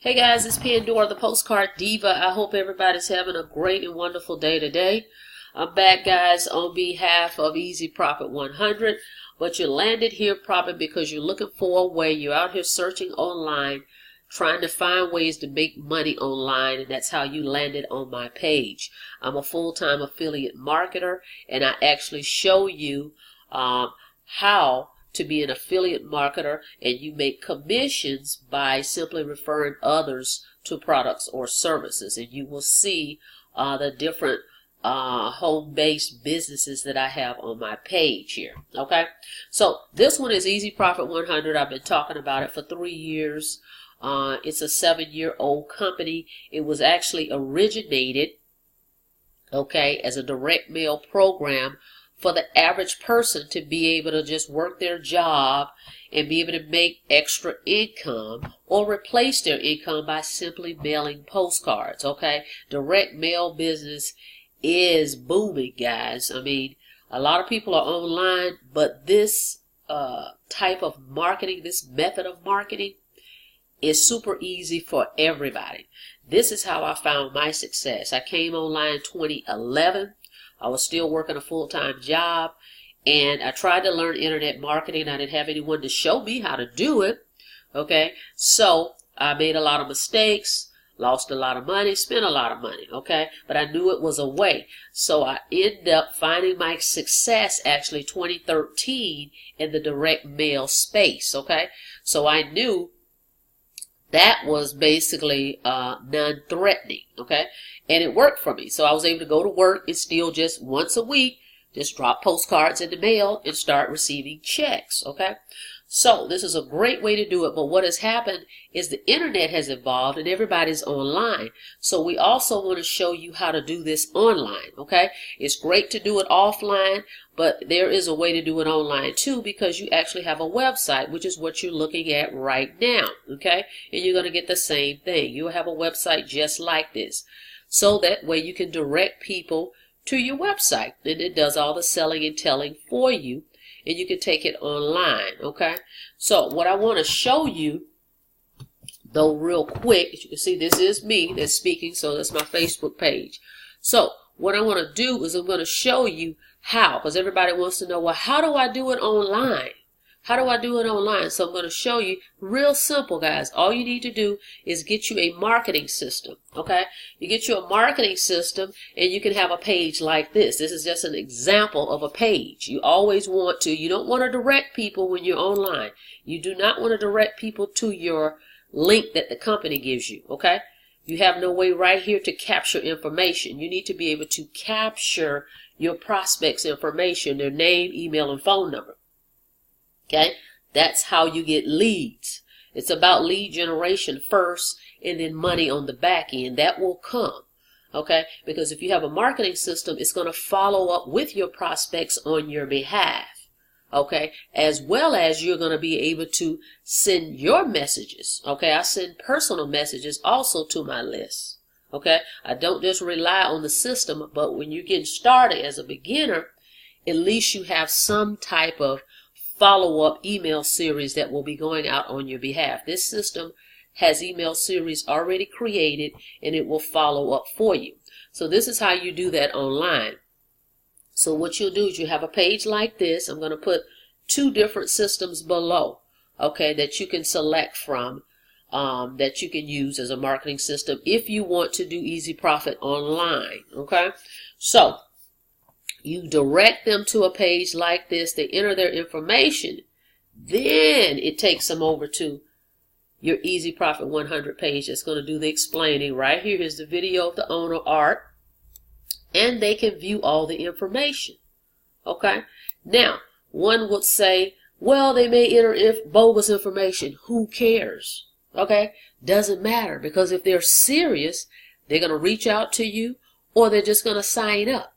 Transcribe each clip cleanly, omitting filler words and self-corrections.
Hey guys, it's Pandora, the Postcard Diva. I hope everybody's having a great and wonderful day today. I'm back, guys, on behalf of Easy Profit 100. But you landed here probably because you're looking for a way. You're out here searching online, trying to find ways to make money online, and that's how you landed on my page. I'm a full-time affiliate marketer, and I actually show you how to be an affiliate marketer, and you make commissions by simply referring others to products or services. And you will see the different home-based businesses that I have on my page here. Okay, so this one is Easy Profit 100. I've been talking about it for 3 years. It's a 7-year-old company. It was actually originated, okay, as a direct mail program for the average person to be able to just work their job and be able to make extra income or replace their income by simply mailing postcards. Okay, direct mail business is booming, guys. I mean, a lot of people are online, but this type of marketing, this method of marketing is super easy for everybody. This is how I found my success. I came online in 2011. I was still working a full-time job, and I tried to learn internet marketing. I didn't have anyone to show me how to do it. Okay, so I made a lot of mistakes, lost a lot of money, spent a lot of money. Okay, but I knew it was a way. So I ended up finding my success actually 2013 in the direct mail space. Okay, so I knew that was basically non-threatening, okay? And it worked for me. So I was able to go to work and still just once a week, just drop postcards in the mail and start receiving checks, okay? So this is a great way to do it. But what has happened is the internet has evolved and everybody's online. So we also want to show you how to do this online, okay? It's great to do it offline, but there is a way to do it online too, because you actually have a website, which is what you're looking at right now, okay? And you're going to get the same thing. You'll have a website just like this. So that way you can direct people to your website, and it does all the selling and telling for you, and you can take it online, okay? So what I want to show you, though, real quick, as you can see, this is me that's speaking, so that's my Facebook page. So what I want to do is I'm going to show you how, because everybody wants to know, well, how do I do it online? How do I do it online? So I'm going to show you real simple, guys. All you need to do is get you a marketing system, okay? You get you a marketing system and you can have a page like this. This is just an example of a page. You always want to, you don't want to direct people when you're online. You do not want to direct people to your link that the company gives you, okay? You have no way right here to capture information. You need to be able to capture your prospects' information, their name, email, and phone number. Okay, that's how you get leads. It's about lead generation first and then money on the back end. That will come, okay? Because if you have a marketing system, it's going to follow up with your prospects on your behalf, okay? As well as you're going to be able to send your messages, okay? I send personal messages also to my list, okay? I don't just rely on the system, but when you're getting started as a beginner, at least you have some type of follow-up email series that will be going out on your behalf. This system has email series already created and it will follow up for you. So this is how you do that online. So what you'll do is you have a page like this. I'm going to put 2 different systems below, okay, that you can select from, that you can use as a marketing system if you want to do Easy Profit online, okay? So you direct them to a page like this. They enter their information. Then it takes them over to your Easy Profit 100 page that's going to do the explaining. Right here is the video of the owner art. And they can view all the information. Okay? Now, one would say, well, they may enter bogus information. Who cares? Okay? Doesn't matter, because if they're serious, they're going to reach out to you or they're just going to sign up.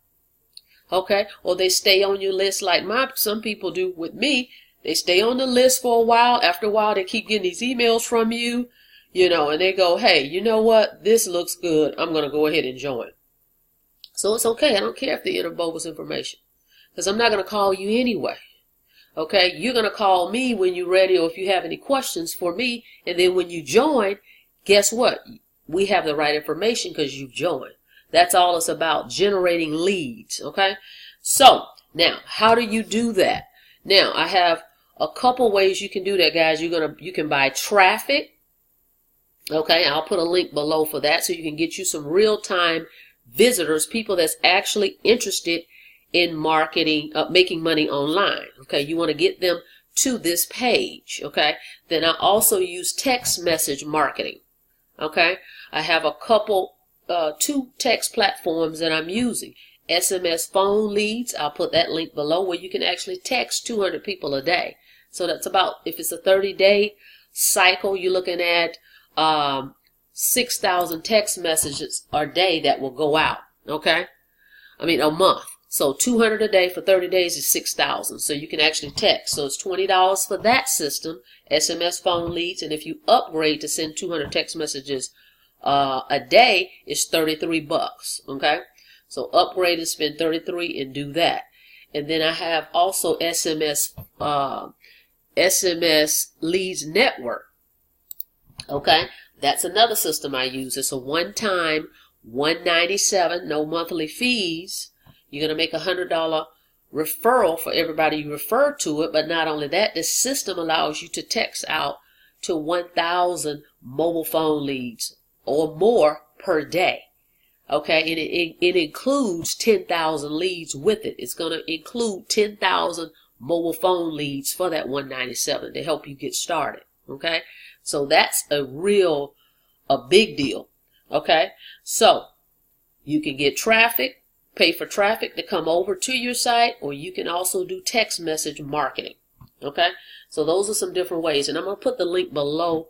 Okay, or they stay on your list like some people do with me. They stay on the list for a while. After a while, they keep getting these emails from you, you know, and they go, hey, you know what? This looks good. I'm going to go ahead and join. So it's okay. I don't care if they enter bogus information, because I'm not going to call you anyway. Okay, you're going to call me when you're ready, or if you have any questions for me, and then when you join, guess what? We have the right information because you've joined. That's all it's about, generating leads, okay? So, now, how do you do that? Now, I have a couple ways you can do that, guys. You can buy traffic. Okay, I'll put a link below for that so you can get you some real-time visitors, people that's actually interested in marketing, making money online. Okay, you want to get them to this page. Okay, then I also use text message marketing. Okay, I have a couple, 2 text platforms that I'm using. SMS Phone Leads, I'll put that link below, where you can actually text 200 people a day. So that's about, if it's a 30-day cycle, you're looking at 6,000 text messages a day that will go out. Okay, I mean a month. So 200 a day for 30 days is 6,000. So you can actually text. So it's $20 for that system, SMS Phone Leads. And if you upgrade to send 200 text messages a day, it's 33 bucks. Okay, so upgrade and spend 33 and do that. And then I have also SMS Lead Network. Okay, that's another system I use. It's a one-time $197, no monthly fees. You're going to make $100 referral for everybody you refer to it. But not only that, this system allows you to text out to 1,000 mobile phone leads or more per day. Okay, and it includes 10,000 leads with it. It's going to include 10,000 mobile phone leads for that $197 to help you get started. Okay, so that's a big deal. Okay, so you can get traffic, pay for traffic to come over to your site, or you can also do text message marketing. Okay, so those are some different ways, and I'm going to put the link below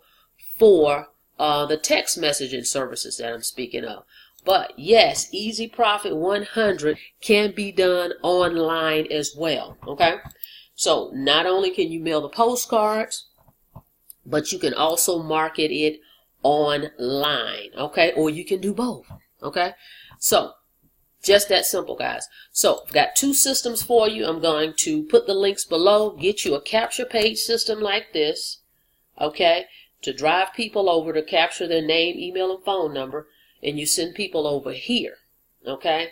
for the text messaging services that I'm speaking of. But yes, Easy Profit 100 can be done online as well. Okay, so not only can you mail the postcards, but you can also market it online. Okay, or you can do both. Okay, so just that simple, guys. So I've got 2 systems for you. I'm going to put the links below. Get you a capture page system like this, okay, to drive people over to capture their name, email, and phone number, and you send people over here, okay,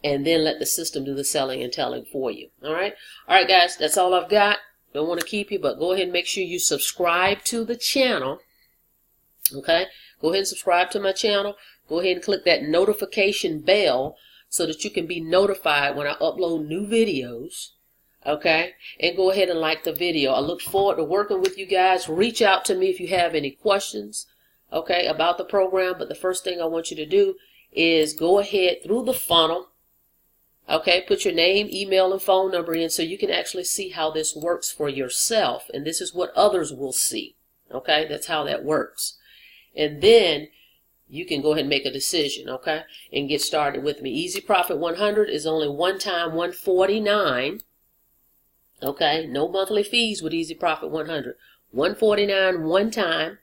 and then let the system do the selling and telling for you. All right, guys, that's all I've got. Don't want to keep you, but go ahead and make sure you subscribe to the channel. Okay, go ahead and subscribe to my channel. Go ahead and click that notification bell so that you can be notified when I upload new videos. Okay, and go ahead and like the video. I look forward to working with you guys. Reach out to me if you have any questions, okay, about the program. But the first thing I want you to do is go ahead through the funnel. Okay, put your name, email, and phone number in so you can actually see how this works for yourself. And this is what others will see. Okay, that's how that works. And then you can go ahead and make a decision, okay, and get started with me. Easy Profit 100 is only one time $149. Okay, no monthly fees with Easy Profit 100. $149 one time.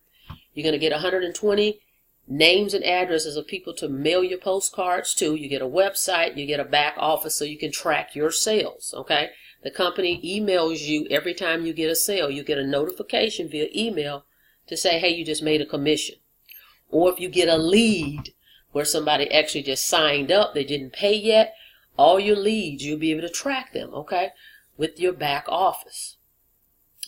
You're going to get 120 names and addresses of people to mail your postcards to. You get a website. You get a back office so you can track your sales. Okay, the company emails you every time you get a sale. You get a notification via email to say, hey, you just made a commission. Or if you get a lead where somebody actually just signed up, they didn't pay yet, all your leads, you'll be able to track them, okay, with your back office.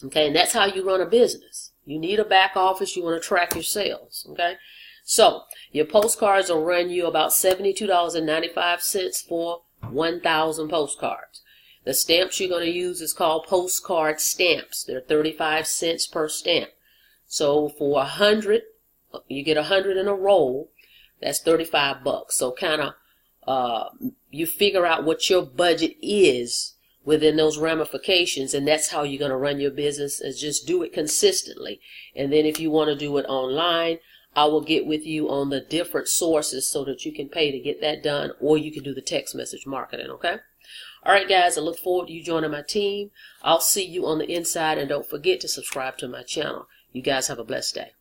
Okay, and that's how you run a business. You need a back office. You want to track your sales, okay? So your postcards will run you about $72.95 for 1,000 postcards. The stamps you're going to use is called Postcard stamps. They're 35 cents per stamp. So for 100, you get 100 in a roll. That's 35 bucks. So kind of you figure out what your budget is within those ramifications, and that's how you're going to run your business, is just do it consistently. And then if you want to do it online, I will get with you on the different sources so that you can pay to get that done, or you can do the text message marketing, okay? All right, guys, I look forward to you joining my team. I'll see you on the inside, and don't forget to subscribe to my channel. You guys have a blessed day.